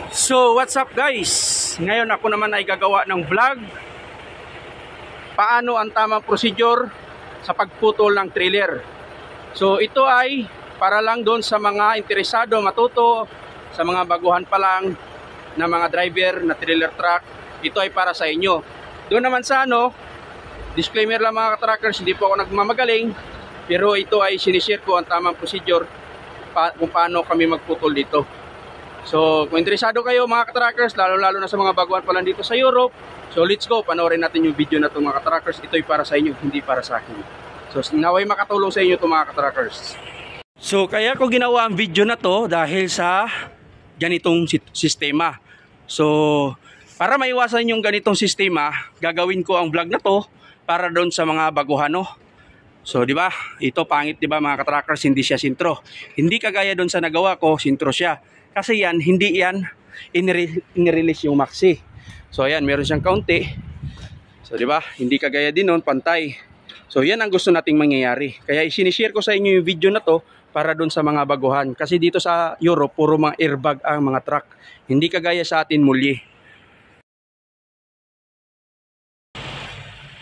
So what's up guys? Ngayon ako naman ay gagawa ng vlog paano ang tamang procedure sa pagputol ng trailer. So ito ay para lang doon sa mga interesado matuto, sa mga baguhan pa lang na mga driver na trailer truck. Ito ay para sa inyo. Doon naman sa disclaimer lang mga ka-truckers, hindi po ako nagmamagaling, pero ito ay sinishare ko ang tamang procedure kung paano kami magputol dito. So, kung interesado kayo mga ka-truckers, lalo-lalo na sa mga baguhan pa lang dito sa Europe, so let's go, panoorin natin yung video na ito mga ka-truckers. Ito ay para sa inyo, hindi para sa akin. So, naway makatulong sa inyo ito mga ka-truckers. So, kaya ko ginawa ang video na to dahil sa ganitong sistema. So, para maiwasan yung ganitong sistema, gagawin ko ang vlog na to para doon sa mga baguhan, no? So, di ba? Ito pangit, di ba mga ka-truckers, hindi siya sintro. Hindi kagaya doon sa nagawa ko, sintro siya. Kasi yan, hindi yan inirelease yung maxi. So ayan, meron siyang kaunti. So di ba? Hindi kagaya din noon, pantay. So yan ang gusto nating mangyayari. Kaya isinishare ko sa inyo yung video na to para doon sa mga baguhan. Kasi dito sa Europe, puro mga airbag ang mga truck. Hindi kagaya sa atin mulye.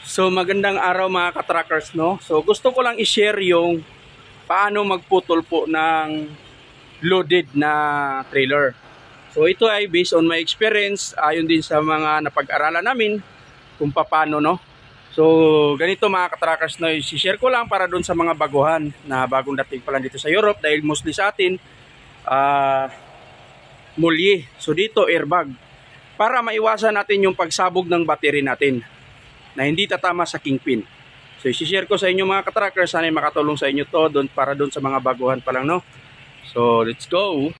So magandang araw mga ka-truckers, no? So gusto ko lang i-share yung paano magputol po ng loaded na trailer. So ito ay based on my experience, ayon din sa mga napag-aralan namin kung paano, no. So ganito mga ka-truckers, no, i-share ko lang para doon sa mga baguhan na bagong dating pa lang dito sa Europe, dahil mostly sa atin mulye. So dito airbag, para maiwasan natin yung pagsabog ng battery natin na hindi tatama sa kingpin. So i-share ko sa inyo mga ka-truckers, sana makatulong sa inyo to doon para doon sa mga baguhan pa lang, no. So, let's go.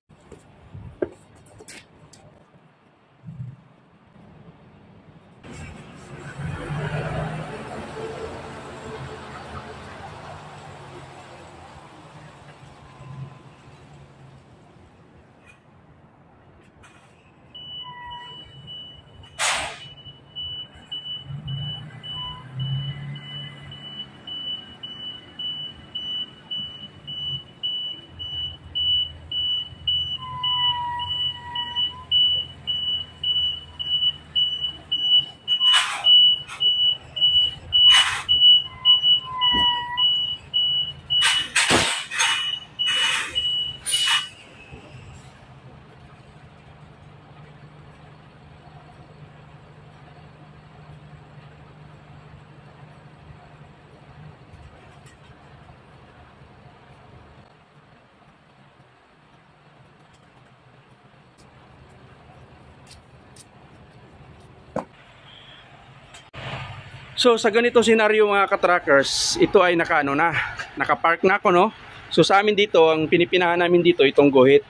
So sa ganito senaryo mga ka-truckers, ito ay nakapark na ako, no. So sa amin dito, ang pinipinahan namin dito itong guhit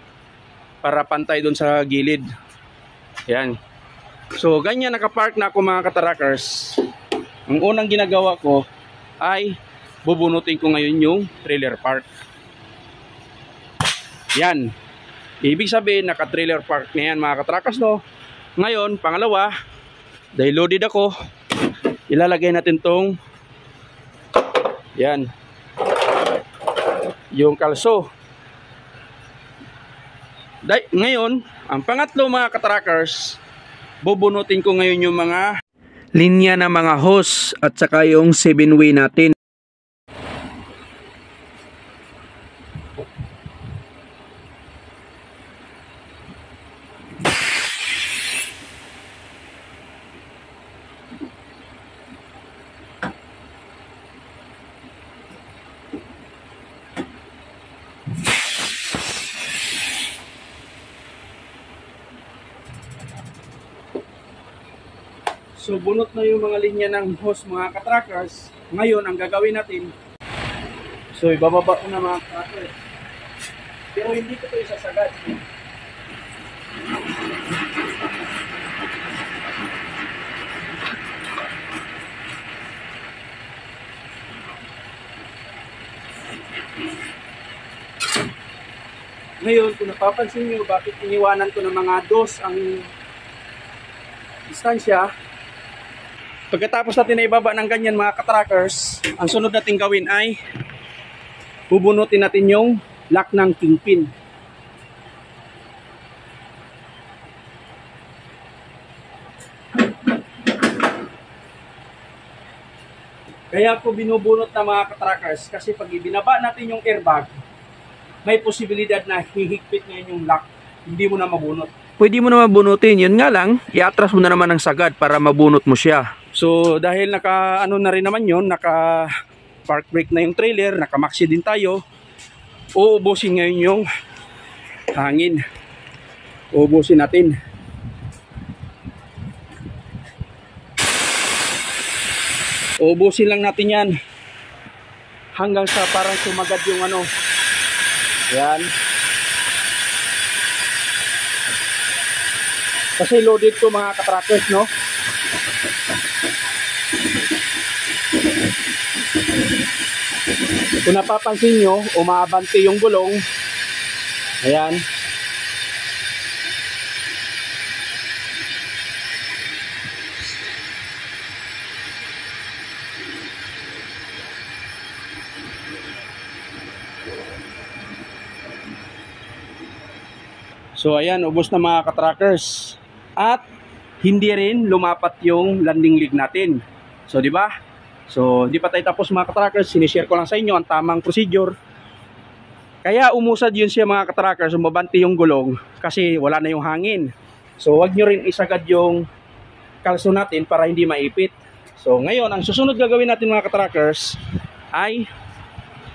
para pantay doon sa gilid. Yan. So ganyan nakapark na ako mga ka-truckers. Ang unang ginagawa ko ay bubunutin ko ngayon yung trailer park. Yan. Ibig sabihin naka-trailer park na yan mga ka-truckers, no. Ngayon, pangalawa, dahil loaded ako, ilalagay natin tong yan, yung kalso. Ngayon, ang pangatlo mga ka-truckers, bubunutin ko ngayon yung mga linya na mga hose at saka yung 7-way natin. So bunot na yung mga linya ng hose mga ka-truckers. Ngayon ang gagawin natin, so ibababa ko na mga ka-truckers, pero hindi ko ito isasagad. Ngayon kung napapansin nyo bakit iniwanan ko ng mga dos ang distansya, pagkatapos natin na ibaba ng ganyan mga ka-truckers, ang sunod natin gawin ay bubunutin natin yung lock ng kingpin. Kaya ko binubunot na mga katrackers kasi pag ibinaba natin yung airbag, may posibilidad na hihigpit ngayon yung lock. Hindi mo na mabunot. Pwede mo na mabunutin. Yun nga lang, iatras mo na naman ng sagad para mabunot mo siya. So dahil naka ano na rin naman yun, naka park brake na yung trailer, naka maxi din tayo, uubusin ngayon yung hangin. Uubusin natin. Uubusin lang natin yan hanggang sa parang sumagad yung ano. Yan. Kasi loaded to mga katrackers, no? Kung napapansin nyo, umaabante yung gulong. Ayan. So ayan, ubos na mga katrackers. At hindi rin lumapat yung landing leg natin. So di ba? So hindi pa tayo tapos mga katrackers, sinishare ko lang sa inyo ang tamang procedure. Kaya umusad yun siya mga katrackers, umabante yung gulong kasi wala na yung hangin. So wag nyo rin isagad yung kalso natin para hindi maipit. So ngayon, ang susunod gagawin natin mga katrackers ay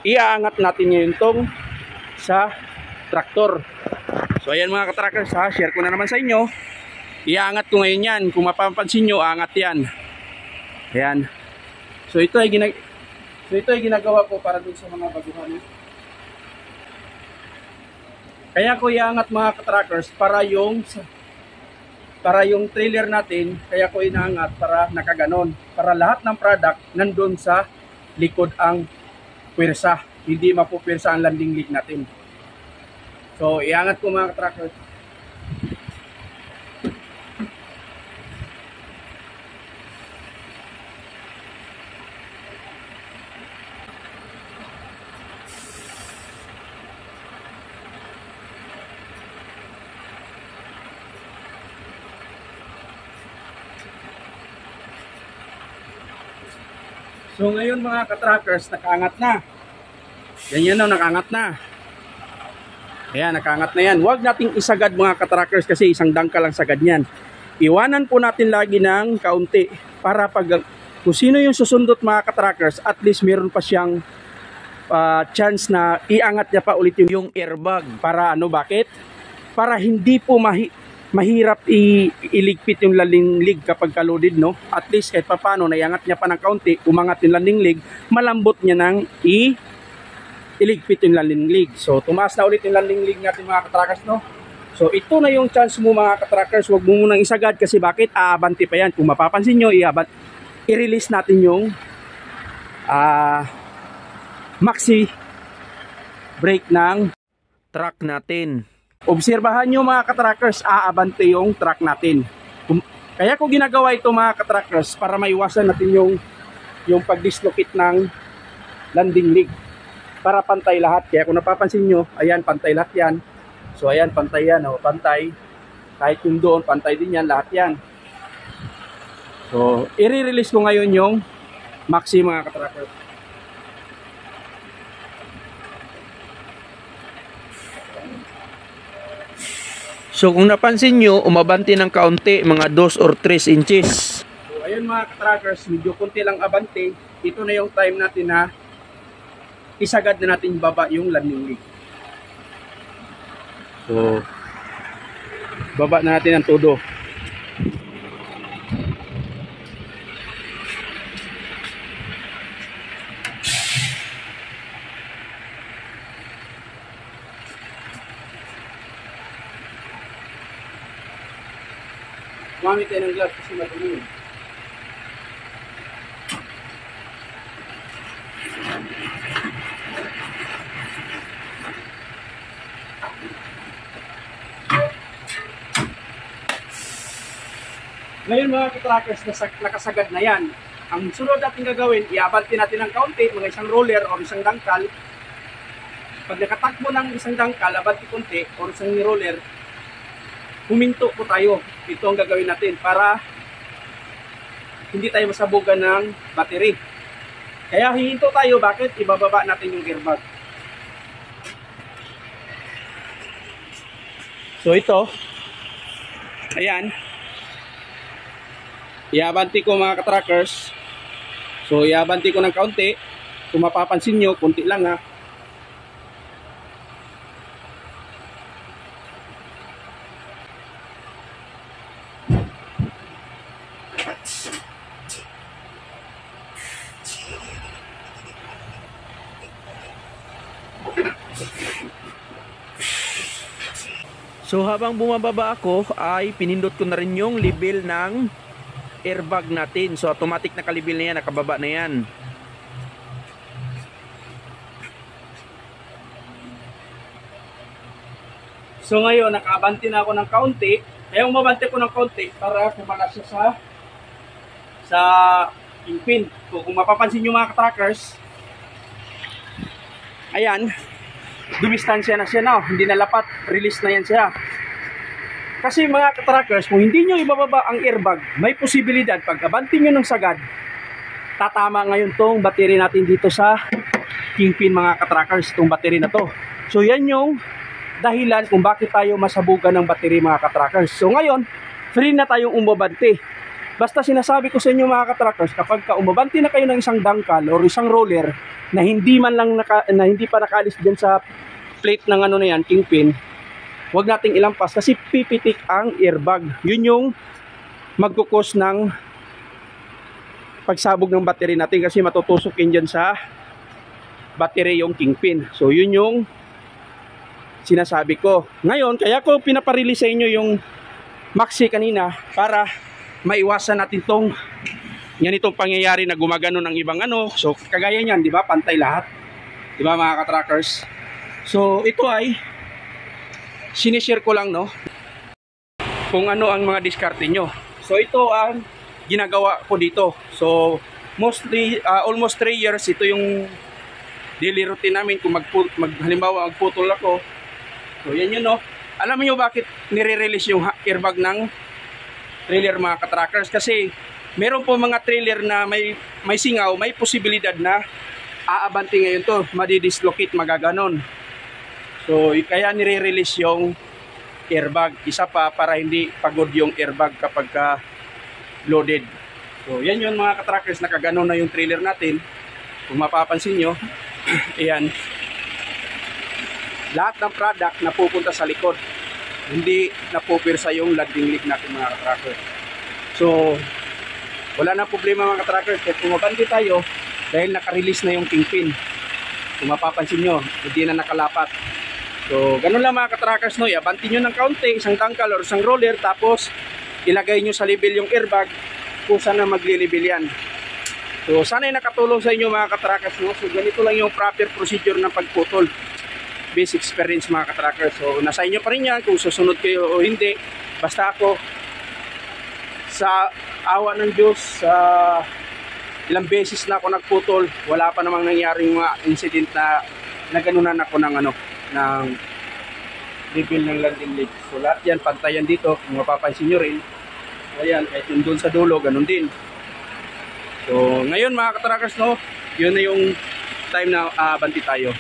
iaangat natin ngayon tong sa traktor. So ayan mga katrackers ha, share ko na naman sa inyo. Iaangat ko ngayon yan. Kung mapapansin nyo, aangat yan. Ayan. So ito ay ginagawa ko para dun sa mga baguhan. Kaya ko iaangat mga katrackers para yung trailer natin, kaya ko inaangat para nakaganon. Para lahat ng product nandun sa likod ang pwersa. Hindi mapupwersa ang landing leg natin. So, iangat ko mga katrackers. So, ngayon mga katrackers, nakaangat na. Ganyan na, nakaangat na. Ayan, nakaangat na yan. Huwag nating isagad mga katrackers kasi isang dangkal lang sagad yan. Iwanan po natin lagi ng kaunti para pag kung sino yung susundot mga katrackers, at least meron pa siyang chance na iangat niya pa ulit yung airbag. Para ano, bakit? Para hindi po mahirap iligpit yung landing leg kapag loaded, no? At least kahit pa paano, naiangat niya pa ng kaunti, umangat yung landing leg, malambot niya ng iligpit yung landing leg. So, tumaas na ulit yung landing leg natin mga katrackers, no? So, ito na yung chance mo mga katrackers. Huwag mo munang isagad kasi bakit? Aabante pa yan. Kung mapapansin nyo, i-release natin yung maxi brake ng truck natin. Obserbahan nyo mga katrackers, aabante yung truck natin. Kaya ko ginagawa ito mga katrackers para maiwasan natin yung pag-dislocate ng landing leg. Para pantay lahat. Kaya kung napapansin nyo, ayan, pantay lahat yan. So ayan, pantay yan, oh, pantay. Kahit yung doon, pantay din yan, lahat yan. So, i-release ko ngayon yung maxi mga katrackers. So kung napansin nyo, umabante ng kaunti, mga 2 or 3 inches. So ayun mga katrackers, medyo kunti lang abante. Ito na yung time natin na isagad na natin baba yung landing leg. So, baba na natin ang todo. Gumamit tayo ng gloves kasi madumi. Ngayon mga katrackers, nakasagad na yan. Ang sunod natin gagawin, iabante natin ng kaunti, mga isang roller o isang dangkal. Pag nakatakbo ng isang dangkal, abante konti o isang roller, huminto po tayo. Ito ang gagawin natin para hindi tayo masabugan ng battery. Kaya hihinto tayo, bakit? Ibababa natin yung airbag. So ito, ayan, iabanti ko mga katrackers. So iabanti ko ng kaunti. Kung mapapansin nyo, kunti lang ha. So habang bumababa ako ay pinindot ko na rin yung level ng airbag natin. So automatic nakalibil na yan, nakababa na yan. So ngayon nakabanti na ako ng kaunti. Kaya umabante ko ng kaunti para kumala siya sa kingpin. So kung mapapansin nyo mga katrackers, ayan, dumistansya na siya na, hindi na lapat, release na yan siya. Kasi mga katrackers, kung hindi nyo ibababa ang airbag, may posibilidad pag abanti nyo ng sagad, tatama ngayon tong battery natin dito sa kingpin mga katrackers, itong battery na to. So yan yung dahilan kung bakit tayo masabugan ng battery mga katrackers. So ngayon, free na tayong umabante. Basta sinasabi ko sa inyo mga katrackers, kapag umabante na kayo ng isang dangkal or isang roller na hindi man lang hindi pa nakaalis diyan sa plate ng ano na yan, kingpin, huwag nating ilampas kasi pipitik ang airbag. Yun yung magkukos ng pagsabog ng battery natin kasi matutusok yun dyan sa battery yung kingpin. So yun yung sinasabi ko. Ngayon, kaya ko pinaparelease sa inyo yung maxi kanina para maiwasan natin tong itong pangyayari na gumagano ng ibang ano. So kagaya niyan, di ba? Pantay lahat. Di ba mga katrackers? So ito ay sinishare ko lang, no, kung ano ang mga diskarte nyo. So ito ang ginagawa ko dito. So mostly almost 3 years ito yung daily routine namin. Kung halimbawa magputol ako, so yan yun, no. Alam niyo bakit nire-release yung airbag ng trailer mga katrackers? Kasi meron po mga trailer na may singaw, may posibilidad na aabanti ngayon to, madidislocate, magaganon. So kaya nire-release yung airbag. Isa pa para hindi pagod yung airbag kapag loaded. So yan yun mga katrackers, nakaganon na yung trailer natin. Kung mapapansin nyo, ayan, lahat ng product na pupunta sa likod, hindi napupirsa yung landing leg natin mga katrackers. So wala na problema mga katrackers kahit pumabandi tayo dahil naka-release na yung kingpin. Kung mapapansin nyo, hindi na nakalapat. So ganun lang mga katrackers, no, abanti nyo ng kaunti, isang tangkal or isang roller, tapos ilagay nyo sa level yung airbag kung saan na magli-level yan. So sana'y nakatulong sa inyo mga katrackers, no? So ganito lang yung proper procedure ng pagputol. Basic experience mga katrackers. So nasa inyo pa rin yan kung susunod kayo o hindi. Basta ako, sa awa ng Diyos, ilang beses na ako nagputol, wala pa namang nangyaring mga incident na ganunan ako ng ng reveal ng landing leg. So lahat yan pantayan dito, kung mapapansin nyo rin. Ayan, kahit yung doon sa dulo, ganun din. So ngayon mga katrackers, no, yun na yung time na abanti tayo.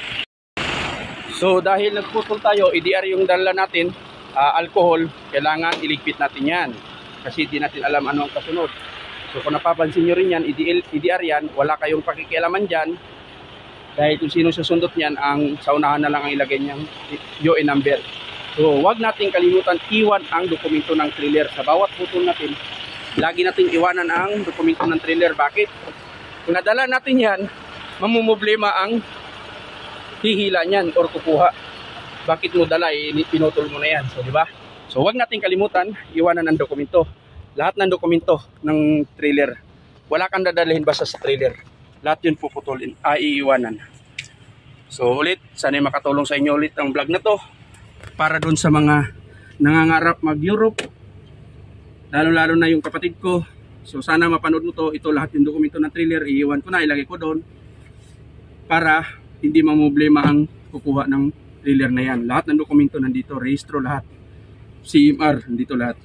So dahil nagputol tayo, EDR yung dala natin, alcohol, kailangan iligpit natin yan. Kasi di natin alam ano ang kasunod. So kung napapansin nyo rin yan, EDR yan, wala kayong pakikialaman dyan. Dahil kung sino susundot niyan, ang sa unahan na lang ang ilagay niyang UA number. So wag nating kalimutan iwan ang dokumento ng trailer. Sa bawat putol natin, lagi nating iwanan ang dokumento ng trailer. Bakit? Kung nadala natin yan, mamumblema ang hihila niyan or kukuha. Bakit mo dala? Pinutol mo na yan. So di ba? So wag nating kalimutan iwanan ang dokumento. Lahat ng dokumento ng trailer. Wala kang dadalhin basta sa trailer. Lahat yun puputulin, iiwanan. So ulit, sana'y makatulong sa inyo ulit ang vlog na to para dun sa mga nangangarap mag-Europe, lalo-lalo na yung kapatid ko. So sana mapanood mo to. Ito lahat yung dokumento ng trailer, iiwan ko na, ilagay ko doon para hindi mamblema ang kukuha ng trailer na yan. Lahat ng dokumento nandito, rehistro lahat, CMR, nandito lahat.